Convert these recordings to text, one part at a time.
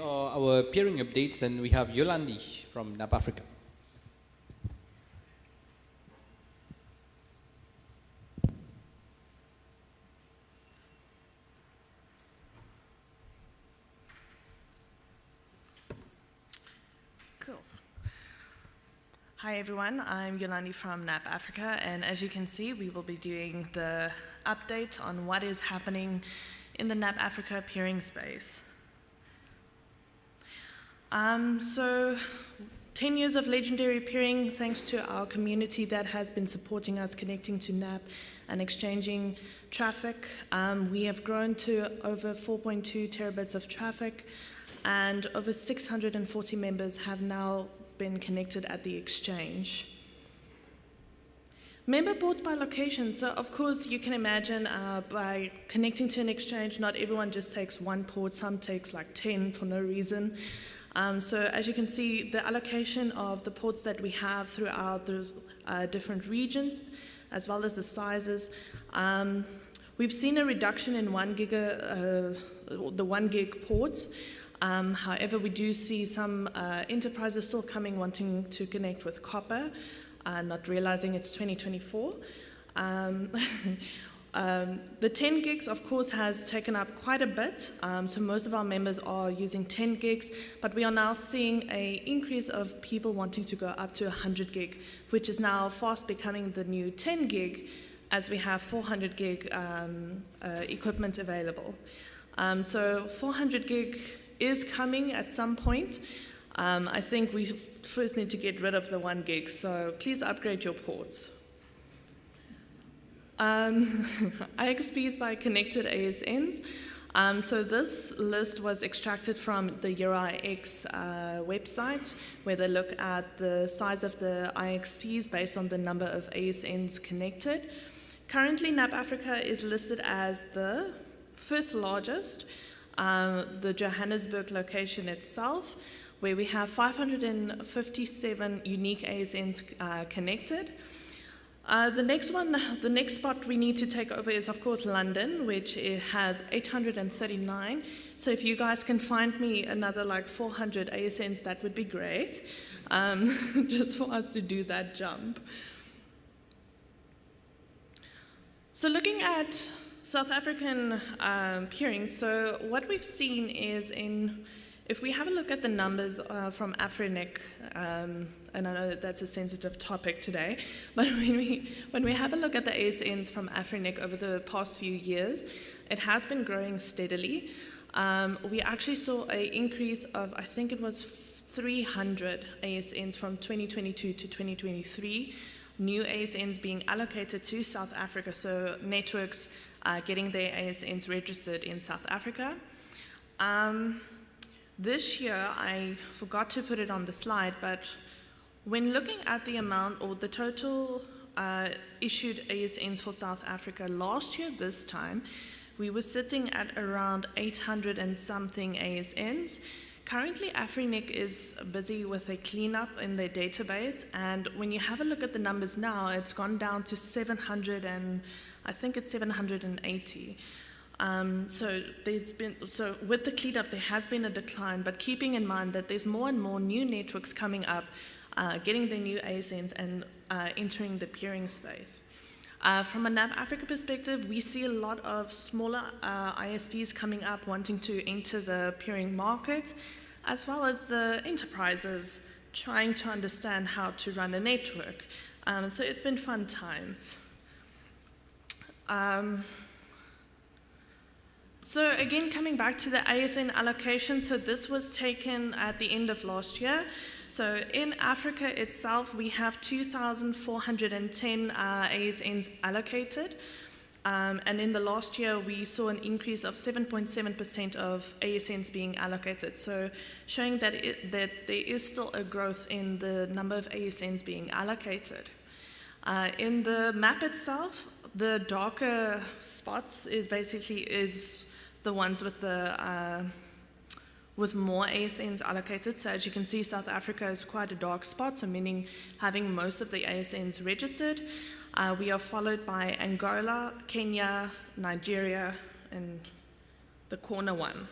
Our peering updates, and we have Yolandi from NAPAfrica. Cool. Hi everyone, I'm Yolandi from NAPAfrica, and as you can see, we will be doing the update on what is happening in the NAPAfrica peering space. So 10 years of legendary peering, thanks to our community that has been supporting us, connecting to NAP and exchanging traffic. We have grown to over 4.2 terabits of traffic, and over 640 members have now been connected at the exchange. Member ports by location. So of course you can imagine by connecting to an exchange, not everyone just takes one port, some takes like 10 for no reason. So as you can see, the allocation of the ports that we have throughout the different regions, as well as the sizes, we've seen a reduction in the 1 gig ports. However, we do see some enterprises still coming wanting to connect with copper, not realizing it's 2024. The 10 gigs, of course, has taken up quite a bit, so most of our members are using 10 gigs, but we are now seeing an increase of people wanting to go up to 100 gig, which is now fast becoming the new 10 gig, as we have 400 gig equipment available. So 400 gig is coming at some point. I think we first need to get rid of the 1 gig, so please upgrade your ports. IXPs by connected ASNs. So this list was extracted from the EuroIX website, where they look at the size of the IXPs based on the number of ASNs connected. Currently, NAPAfrica is listed as the 5th largest, the Johannesburg location itself, where we have 557 unique ASNs connected. The next spot we need to take over is, of course, London, which has 839. So if you guys can find me another like 400 ASNs, that would be great, just for us to do that jump. So looking at South African peering, so what we've seen is if we have a look at the numbers from Afrinic, and I know that that's a sensitive topic today, but when we have a look at the ASNs from Afrinic over the past few years, it has been growing steadily. We actually saw an increase of, I think it was 300 ASNs from 2022 to 2023, new ASNs being allocated to South Africa, so networks getting their ASNs registered in South Africa. This year, I forgot to put it on the slide, but when looking at the amount or the total issued ASNs for South Africa last year this time, we were sitting at around 800 and something ASNs. Currently, Afrinic is busy with a cleanup in their database, and when you have a look at the numbers now, it's gone down to 700 and I think it's 780. So with the cleanup, there has been a decline, but keeping in mind that there's more and more new networks coming up, getting their new ASNs and entering the peering space. From a NAPAfrica perspective, we see a lot of smaller ISPs coming up wanting to enter the peering market, as well as the enterprises trying to understand how to run a network. So it's been fun times. So again, coming back to the ASN allocation, so this was taken at the end of last year. So in Africa itself, we have 2,410 ASNs allocated. And in the last year, we saw an increase of 7.7% of ASNs being allocated. So showing that there is still a growth in the number of ASNs being allocated. In the map itself, the darker spots is the ones with with more ASNs allocated. So as you can see, South Africa is quite a dark spot, so meaning having most of the ASNs registered. We are followed by Angola, Kenya, Nigeria, and the corner one.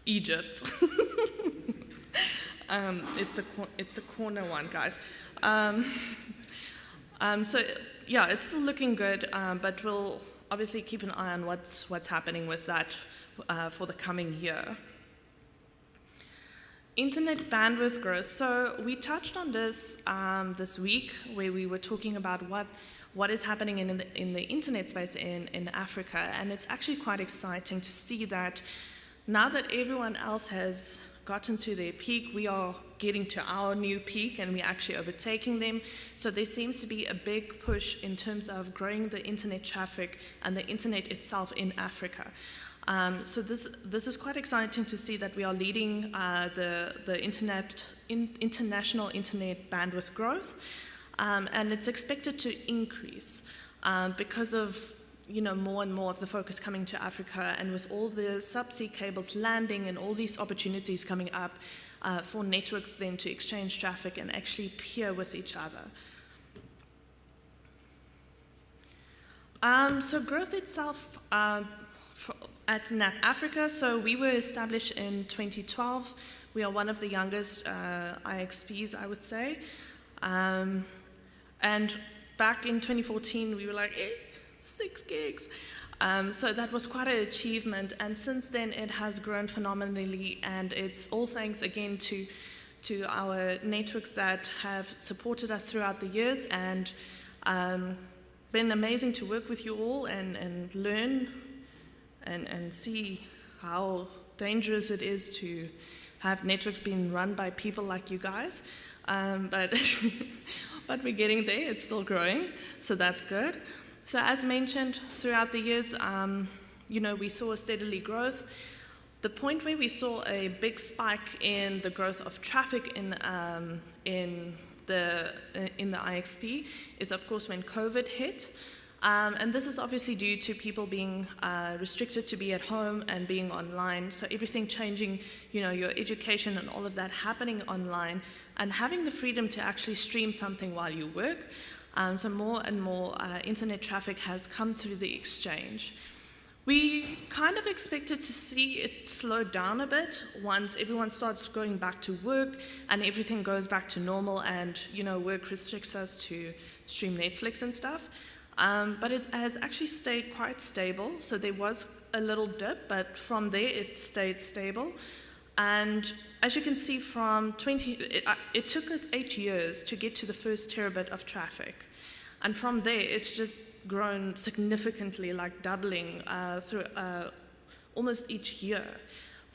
Egypt. It's the corner one, guys. So yeah, it's still looking good, but we'll obviously keep an eye on what's happening with that for the coming year. Internet bandwidth growth. So we touched on this this week, where we were talking about what is happening in the internet space in Africa, and it's actually quite exciting to see that now that everyone else has gotten to their peak, we are getting to our new peak and we're actually overtaking them. So there seems to be a big push in terms of growing the internet traffic and the internet itself in Africa. So this is quite exciting to see that we are leading the international internet bandwidth growth, and it's expected to increase because of more and more of the focus coming to Africa, and with all the subsea cables landing and all these opportunities coming up for networks then to exchange traffic and actually peer with each other. So growth itself at NAPAfrica, so we were established in 2012. We are one of the youngest IXPs, I would say. And back in 2014, we were like, 6 gigs. So that was quite an achievement, and since then it has grown phenomenally, and it's all thanks again to our networks that have supported us throughout the years, and been amazing to work with you all and learn and see how dangerous it is to have networks being run by people like you guys. But we're getting there, it's still growing, so that's good. So as mentioned, throughout the years, we saw a steadily growth. The point where we saw a big spike in the growth of traffic in the IXP is, of course, when COVID hit. And this is obviously due to people being restricted to be at home and being online. So everything changing, your education and all of that happening online, and having the freedom to actually stream something while you work. So more and more internet traffic has come through the exchange. We kind of expected to see it slow down a bit once everyone starts going back to work and everything goes back to normal, and work restricts us to stream Netflix and stuff. But it has actually stayed quite stable. So there was a little dip, but from there it stayed stable. And as you can see, from it took us 8 years to get to the first terabit of traffic. And from there, it's just grown significantly, like doubling through almost each year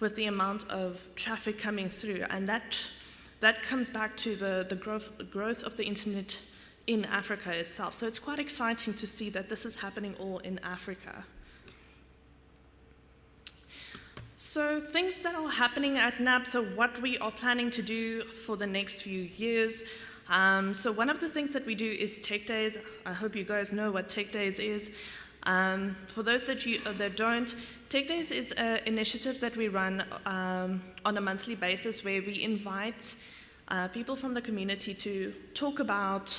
with the amount of traffic coming through. And that comes back to the growth of the internet in Africa itself. So it's quite exciting to see that this is happening all in Africa. So things that are happening at NAP, so what we are planning to do for the next few years. So one of the things that we do is Tech Days. I hope you guys know what Tech Days is. For those that don't, Tech Days is an initiative that we run on a monthly basis, where we invite people from the community to talk about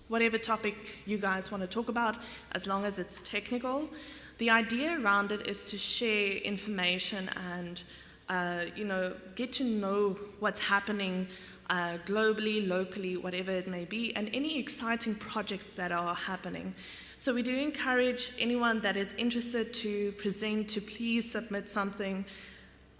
whatever topic you guys want to talk about, as long as it's technical. The idea around it is to share information and get to know what's happening globally, locally, whatever it may be, and any exciting projects that are happening. So we do encourage anyone that is interested to present to please submit something.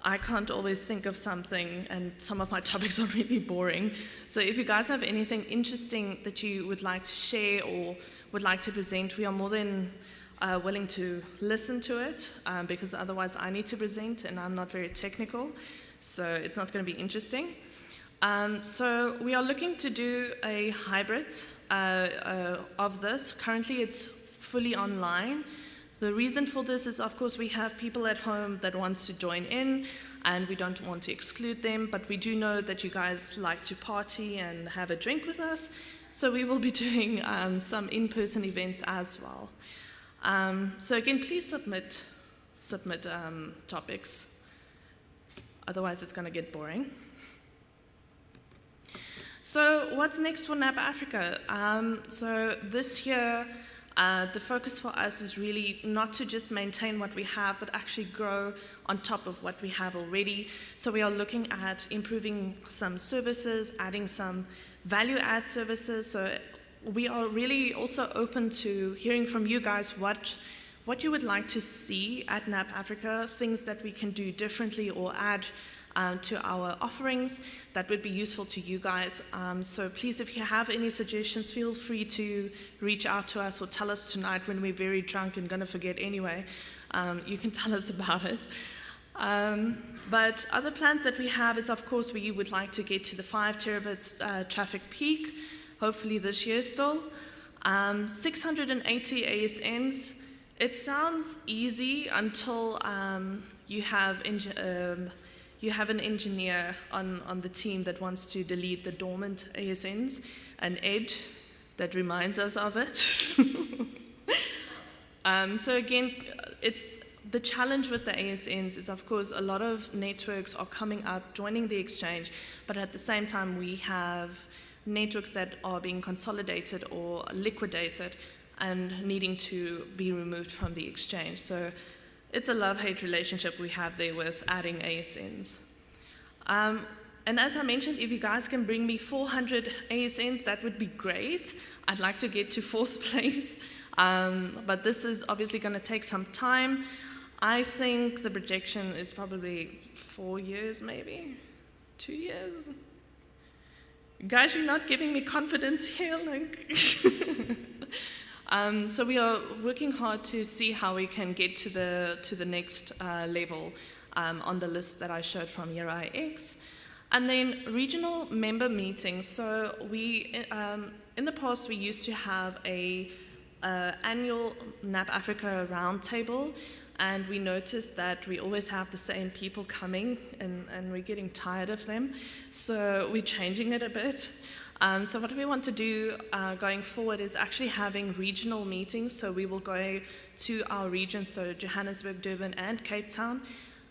I can't always think of something, and some of my topics are really boring. So if you guys have anything interesting that you would like to share or would like to present, we are more than willing to listen to it, because otherwise I need to present and I'm not very technical, so it's not going to be interesting. So we are looking to do a hybrid of this. Currently it's fully online. The reason for this is, of course, we have people at home that wants to join in, and we don't want to exclude them, but we do know that you guys like to party and have a drink with us, so we will be doing some in-person events as well. So again, please submit topics, otherwise it's going to get boring. So what's next for NAPAfrica? So this year The focus for us is really not to just maintain what we have, but actually grow on top of what we have already. So we are looking at improving some services, adding some value-add services. So we are really also open to hearing from you guys what you would like to see at NAPAfrica, things that we can do differently or add to our offerings that would be useful to you guys. So please, if you have any suggestions, feel free to reach out to us or tell us tonight when we're very drunk and going to forget anyway. You can tell us about it. But other plans that we have is, of course, we would like to get to the 5 terabits traffic peak, hopefully this year still. 680 ASNs. It sounds easy until you have an engineer on the team that wants to delete the dormant ASNs, and Ed that reminds us of it. So again, the challenge with the ASNs is, of course, a lot of networks are coming up, joining the exchange, but at the same time we have networks that are being consolidated or liquidated and needing to be removed from the exchange. So it's a love-hate relationship we have there with adding ASNs. And as I mentioned, if you guys can bring me 400 ASNs, that would be great. I'd like to get to 4th place, but this is obviously going to take some time. I think the projection is probably 4 years, maybe 2 years. Guys, you're not giving me confidence here, like. So we are working hard to see how we can get to the next level on the list that I showed from Year IX. And then regional member meetings. So we, in the past, we used to have a annual NAPAfrica roundtable, and we noticed that we always have the same people coming, and we're getting tired of them. So we're changing it a bit. So what we want to do going forward is actually having regional meetings. So we will go to our regions, so Johannesburg, Durban, and Cape Town,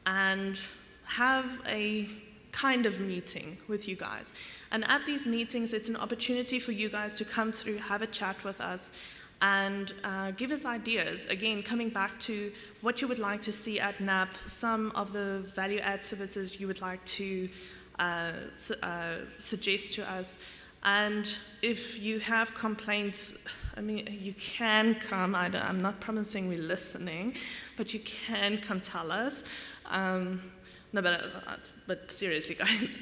and have a kind of meeting with you guys. And at these meetings, it's an opportunity for you guys to come through, have a chat with us, and give us ideas. Again, coming back to what you would like to see at NAP, some of the value-add services you would like to suggest to us. And if you have complaints, I mean, you can come. I'm not promising we're listening, but you can come tell us. No, but seriously, guys,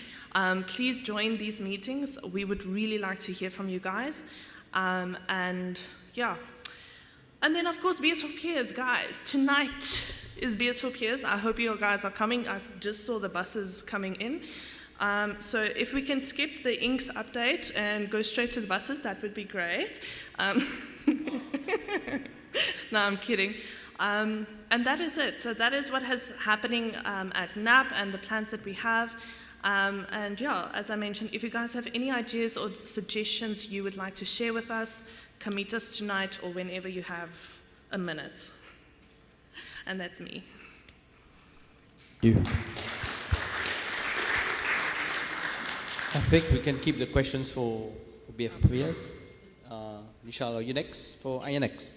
please join these meetings. We would really like to hear from you guys. And yeah. And then, of course, Beers for Peers, guys. Tonight is Beers for Peers. I hope you guys are coming. I just saw the buses coming in. So if we can skip the INX update and go straight to the buses, that would be great. No, I'm kidding. And that is it. So that is what is happening at NAP and the plans that we have. And yeah, as I mentioned, if you guys have any ideas or suggestions you would like to share with us, come meet us tonight or whenever you have a minute. And that's me. Thank you. I think we can keep the questions for BFPS. Michelle, are you next for INX?